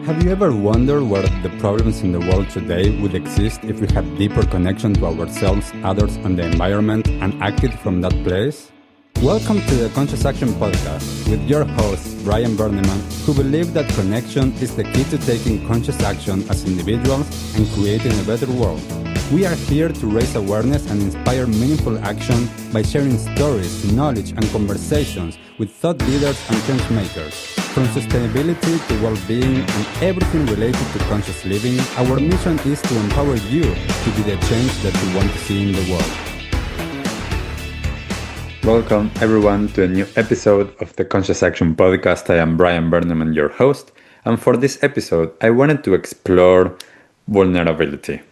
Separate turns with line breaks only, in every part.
Have you ever wondered where the problems in the world today would exist if we had deeper connection to ourselves, others, and the environment and acted from that place? Welcome to the Conscious Action Podcast with your host, Brian Berneman, who believe that connection is the key to taking conscious action as individuals and creating a better world. We are here to raise awareness and inspire meaningful action by sharing stories, knowledge, and conversations with thought leaders and change makers. From sustainability to well-being and everything related to conscious living, our mission is to empower you to be the change that you want to see in the world. Welcome everyone to a new episode of the Conscious Action Podcast. I am Brian Berneman, your host, and for this episode I wanted to explore vulnerability.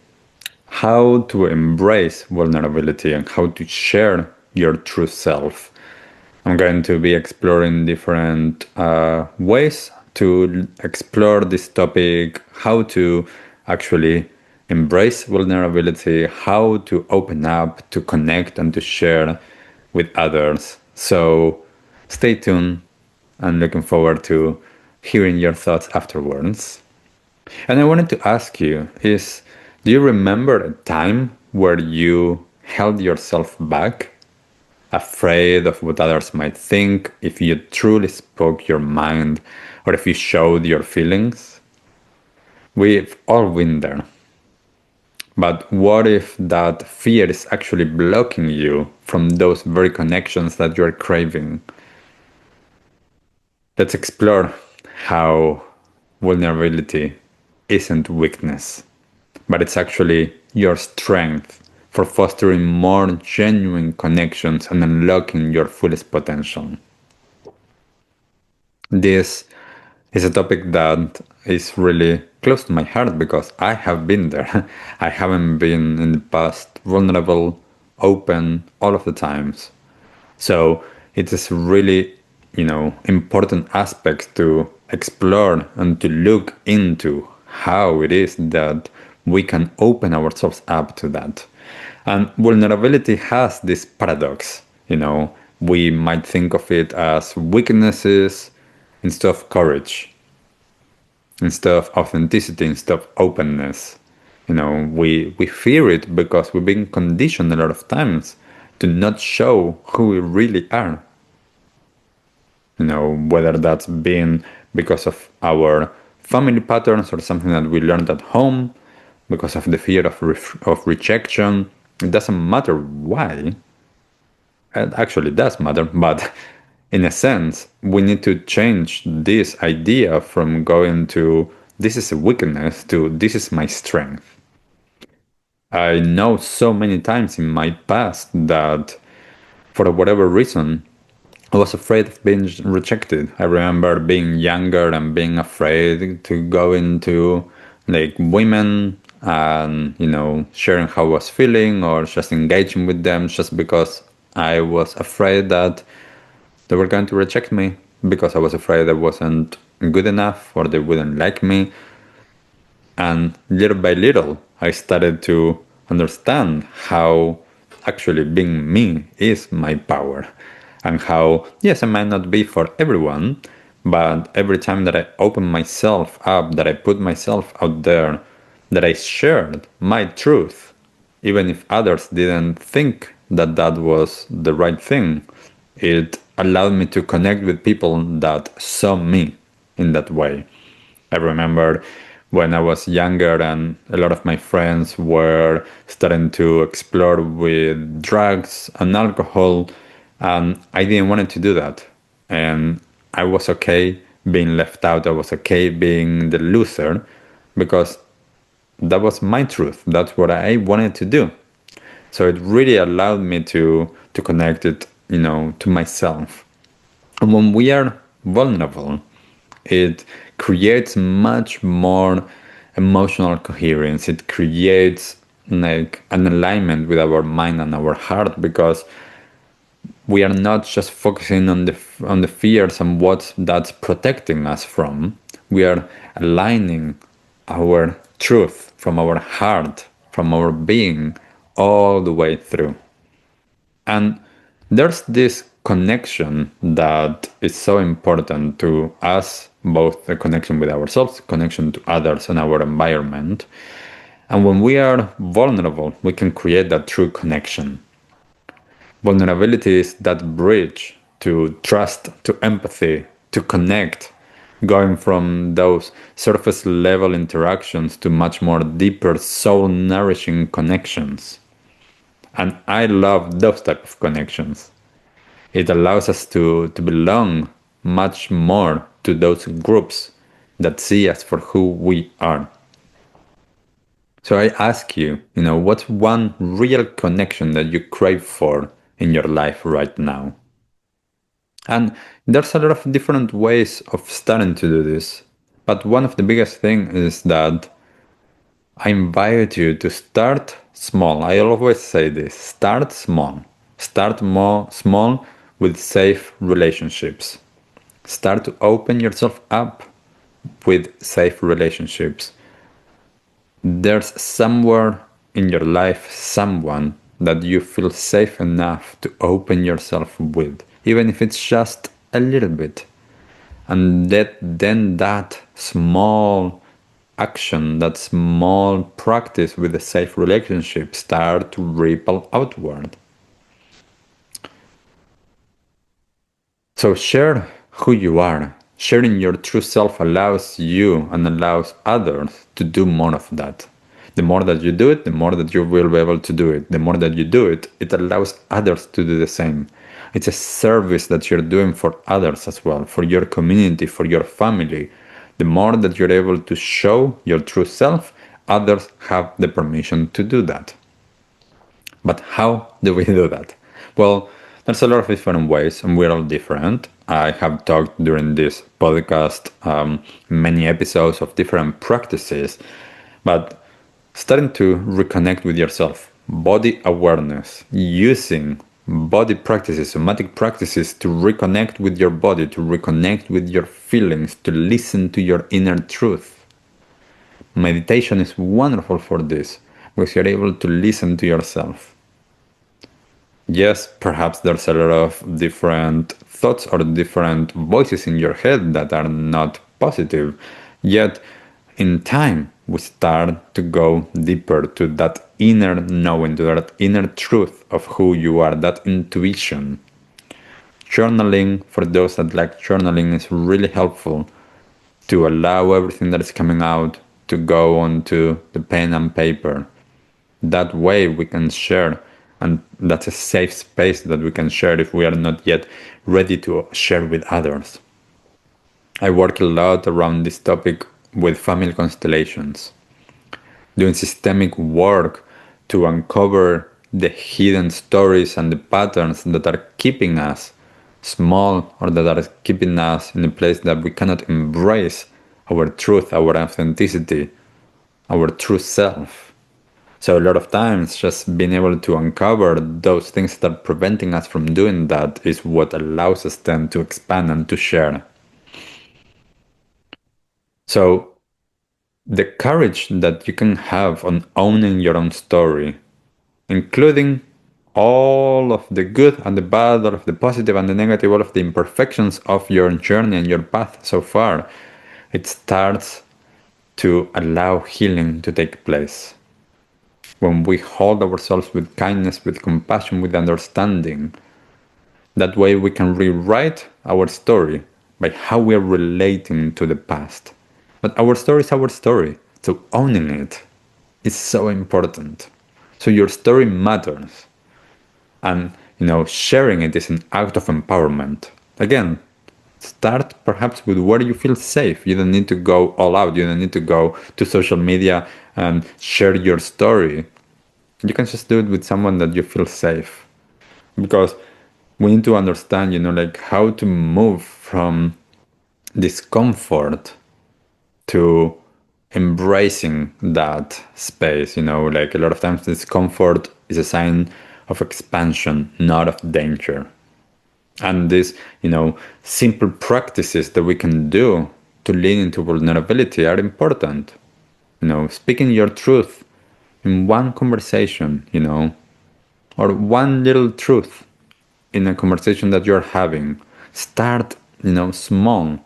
How to embrace vulnerability and how to share your true self. I'm going to be exploring different ways to explore this topic, how to actually embrace vulnerability, how to open up, to connect and to share with others. So stay tuned. I'm looking forward to hearing your thoughts afterwards. And I wanted to ask you do you remember a time where you held yourself back, afraid of what others might think, if you truly spoke your mind, or if you showed your feelings? We've all been there. But what if that fear is actually blocking you from those very connections that you're craving? Let's explore how vulnerability isn't weakness, but it's actually your strength for fostering more genuine connections and unlocking your fullest potential. This is a topic that is really close to my heart because I have been there. I haven't been in the past vulnerable, open all of the times. So it is really, important aspects to explore and to look into how it is that we can open ourselves up to that. And vulnerability has this paradox, we might think of it as weaknesses instead of courage, instead of authenticity, instead of openness. We fear it because we've been conditioned a lot of times to not show who we really are. Whether that's been because of our family patterns or something that we learned at home, because of the fear of rejection. It doesn't matter why. It actually does matter, but in a sense, we need to change this idea from going to this is a weakness to this is my strength. I know so many times in my past that for whatever reason, I was afraid of being rejected. I remember being younger and being afraid to go into women and sharing how I was feeling or just engaging with them just because I was afraid that they were going to reject me, because I was afraid I wasn't good enough or they wouldn't like me. And little by little I started to understand how actually being me is my power, and how, yes, I might not be for everyone, but every time that I open myself up, that I put myself out there, that I shared my truth, even if others didn't think that that was the right thing, it allowed me to connect with people that saw me in that way. I remember when I was younger and a lot of my friends were starting to explore with drugs and alcohol, and I didn't want to do that. And I was okay being left out. I was okay being the loser because that was my truth. That's what I wanted to do. So it really allowed me to connect it, to myself. And when we are vulnerable, it creates much more emotional coherence. It creates an alignment with our mind and our heart, because we are not just focusing on the fears and what that's protecting us from. We are aligning our truth from our heart, from our being, all the way through. And there's this connection that is so important to us, both the connection with ourselves, connection to others and our environment. And when we are vulnerable, we can create that true connection. Vulnerability is that bridge to trust, to empathy, to connect, going from those surface level interactions to much more deeper, soul nourishing connections. And I love those type of connections. It allows us to belong much more to those groups that see us for who we are. So I ask you, what's one real connection that you crave for in your life right now? And there's a lot of different ways of starting to do this. But one of the biggest things is that I invite you to start small. I always say this, start small. Start more small with safe relationships. Start to open yourself up with safe relationships. There's somewhere in your life someone that you feel safe enough to open yourself with, even if it's just a little bit. And then that small action, that small practice with a safe relationship start to ripple outward. So share who you are. Sharing your true self allows you and allows others to do more of that. The more that you do it, the more that you will be able to do it. The more that you do it, it allows others to do the same. It's a service that you're doing for others as well, for your community, for your family. The more that you're able to show your true self, others have the permission to do that. But how do we do that? Well, there's a lot of different ways, and we're all different. I have talked during this podcast many episodes of different practices, but starting to reconnect with yourself, body awareness, using body practices, somatic practices to reconnect with your body, to reconnect with your feelings, to listen to your inner truth. Meditation is wonderful for this because you're able to listen to yourself. Yes, perhaps there's a lot of different thoughts or different voices in your head that are not positive. Yet, in time, we start to go deeper to that inner knowing, to that inner truth of who you are, that intuition. Journaling, for those that like journaling, is really helpful to allow everything that is coming out to go onto the pen and paper. That way we can share, and that's a safe space that we can share if we are not yet ready to share with others. I work a lot around this topic with family constellations, doing systemic work to uncover the hidden stories and the patterns that are keeping us small or that are keeping us in a place that we cannot embrace our truth, our authenticity, our true self. So a lot of times just being able to uncover those things that are preventing us from doing that is what allows us then to expand and to share. So the courage that you can have on owning your own story, including all of the good and the bad, all of the positive and the negative, all of the imperfections of your journey and your path so far, it starts to allow healing to take place. When we hold ourselves with kindness, with compassion, with understanding, that way we can rewrite our story by how we are relating to the past. But our story is our story, so owning it is so important. So your story matters. And, sharing it is an act of empowerment. Again, start perhaps with where you feel safe. You don't need to go all out. You don't need to go to social media and share your story. You can just do it with someone that you feel safe. Because we need to understand, how to move from discomfort to embracing that space. A lot of times discomfort is a sign of expansion, not of danger. And these, simple practices that we can do to lean into vulnerability are important. Speaking your truth in one conversation, or one little truth in a conversation that you're having. Start, small.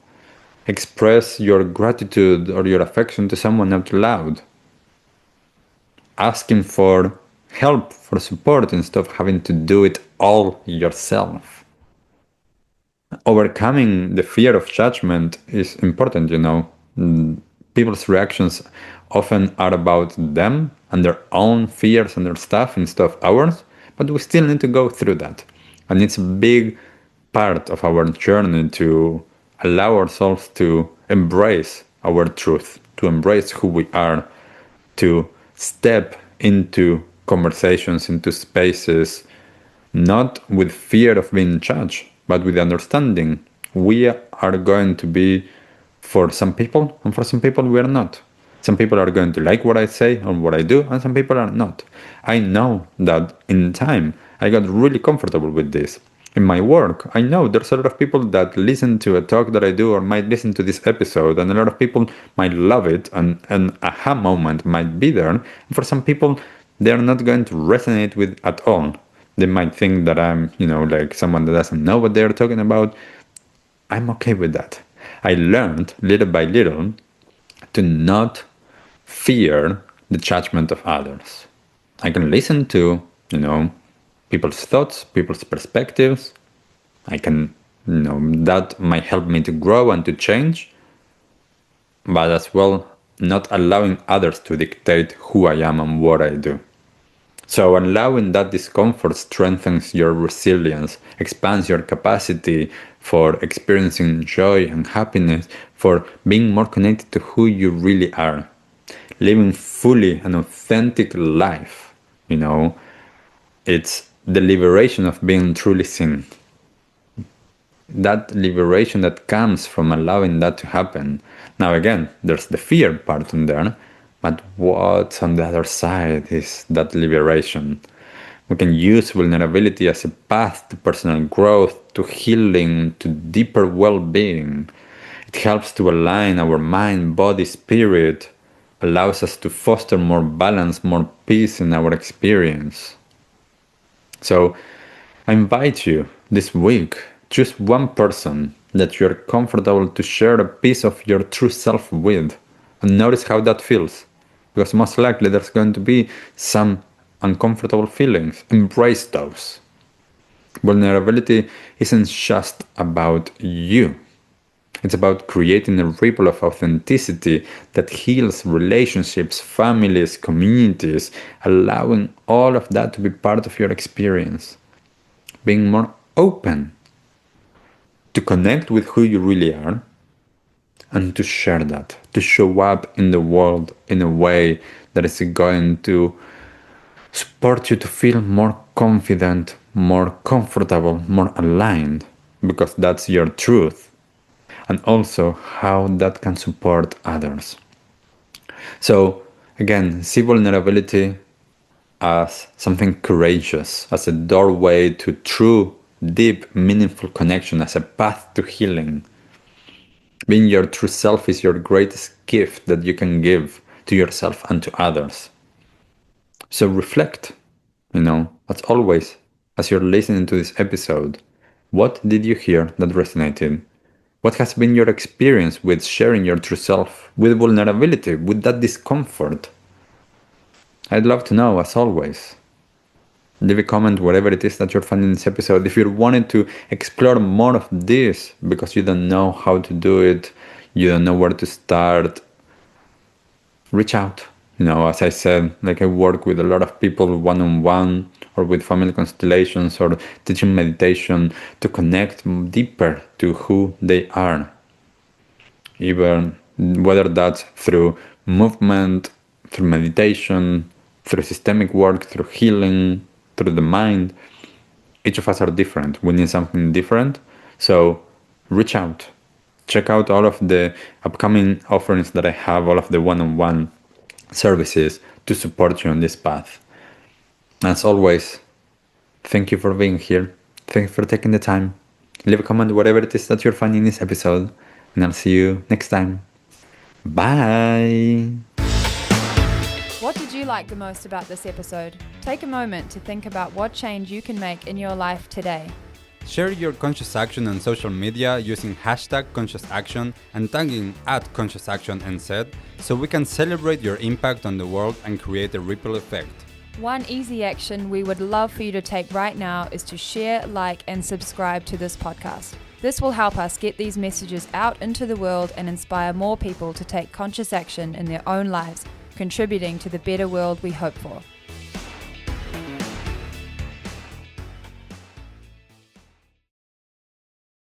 Express your gratitude or your affection to someone out loud. Asking for help, for support, instead of having to do it all yourself. Overcoming the fear of judgment is important, People's reactions often are about them and their own fears and their stuff instead of ours, but we still need to go through that. And it's a big part of our journey to allow ourselves to embrace our truth, to embrace who we are, to step into conversations, into spaces, not with fear of being judged, but with understanding. We are going to be for some people, and for some people we are not. Some people are going to like what I say or what I do, and some people are not. I know that in time I got really comfortable with this. In my work, I know there's a lot of people that listen to a talk that I do or might listen to this episode, and a lot of people might love it, and an aha moment might be there. And for some people, they're not going to resonate with at all. They might think that I'm, like someone that doesn't know what they're talking about. I'm okay with that. I learned little by little to not fear the judgment of others. I can listen to, people's thoughts, people's perspectives. I can, that might help me to grow and to change, but as well, not allowing others to dictate who I am and what I do. So allowing that discomfort strengthens your resilience, expands your capacity for experiencing joy and happiness, for being more connected to who you really are, living fully an authentic life. It's the liberation of being truly seen. That liberation that comes from allowing that to happen. Now again, there's the fear part in there, but what's on the other side is that liberation. We can use vulnerability as a path to personal growth, to healing, to deeper well-being. It helps to align our mind, body, spirit, allows us to foster more balance, more peace in our experience. So I invite you this week, choose one person that you're comfortable to share a piece of your true self with, and notice how that feels. Because most likely there's going to be some uncomfortable feelings. Embrace those. Vulnerability isn't just about you. It's about creating a ripple of authenticity that heals relationships, families, communities, allowing all of that to be part of your experience. Being more open to connect with who you really are and to share that, to show up in the world in a way that is going to support you to feel more confident, more comfortable, more aligned, because that's your truth, and also how that can support others. So again, see vulnerability as something courageous, as a doorway to true, deep, meaningful connection, as a path to healing. Being your true self is your greatest gift that you can give to yourself and to others. So reflect, as always, as you're listening to this episode, what did you hear that resonated? What has been your experience with sharing your true self, with vulnerability, with that discomfort? I'd love to know, as always. Leave a comment wherever it is that you're finding this episode. If you're wanting to explore more of this because you don't know how to do it, you don't know where to start, reach out. As I said, like I work with a lot of people one-on-one or with family constellations or teaching meditation to connect deeper to who they are. Even whether that's through movement, through meditation, through systemic work, through healing, through the mind. Each of us are different. We need something different. So reach out. Check out all of the upcoming offerings that I have, all of the one-on-one services to support you on this path. As always, thank you for being here. Thank you for taking the time. Leave a comment whatever it is that you're finding this episode, and I'll see you next time. Bye!
What did you like the most about this episode? Take a moment to think about what change you can make in your life today.
Share your conscious action on social media using hashtag conscious action and tagging at conscious action NZ so we can celebrate your impact on the world and create a ripple effect.
One easy action we would love for you to take right now is to share, like, and subscribe to this podcast. This will help us get these messages out into the world and inspire more people to take conscious action in their own lives, contributing to the better world we hope for.